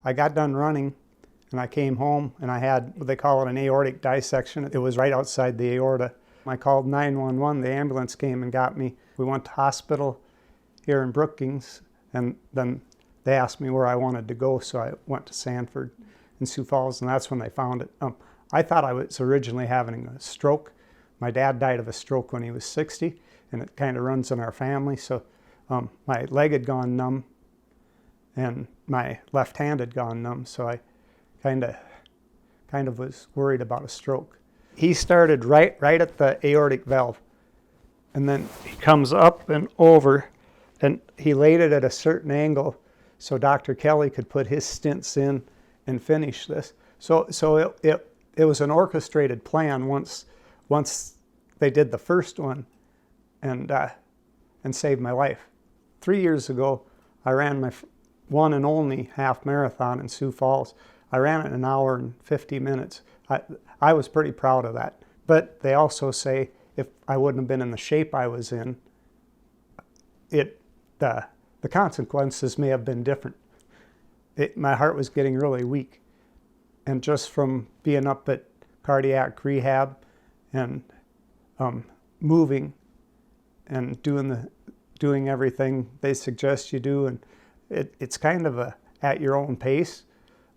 I got done running and I came home and I had what they call it an aortic dissection. It was right outside the aorta. I called 911, the ambulance came and got me. We went to hospital here in Brookings, and then they asked me where I wanted to go, so I went to Sanford in Sioux Falls, and that's when they found it. I thought I was originally having a stroke. My dad died of a stroke when he was 60, and it kind of runs in our family, so my leg had gone numb and my left hand had gone numb, so I kind of was worried about a stroke. He started right at the aortic valve, and then he comes up and over, and he laid it at a certain angle so Dr. Kelly could put his stents in and finish this. So it was an orchestrated plan once they did the first one and saved my life. 3 years ago, I ran my one and only half marathon in Sioux Falls. I ran it in 1 hour and 50 minutes. I was pretty proud of that. But they also say if I wouldn't have been in the shape I was in, the consequences may have been different. My heart was getting really weak. And just from being up at cardiac rehab and moving and doing everything they suggest you do, and it's kind of at your own pace,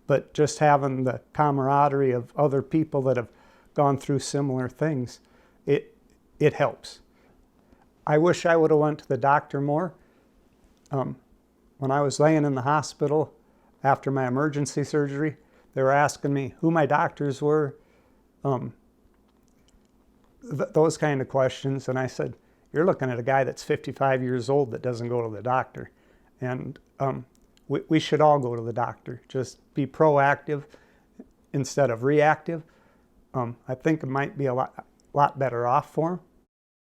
but just having the camaraderie of other people that have gone through similar things, it helps. I wish I would have went to the doctor more. When I was laying in the hospital after my emergency surgery, they were asking me who my doctors were, those kind of questions, and I said, you're looking at a guy that's 55 years old that doesn't go to the doctor. And we should all go to the doctor. Just be proactive instead of reactive. I think it might be a lot better off for him.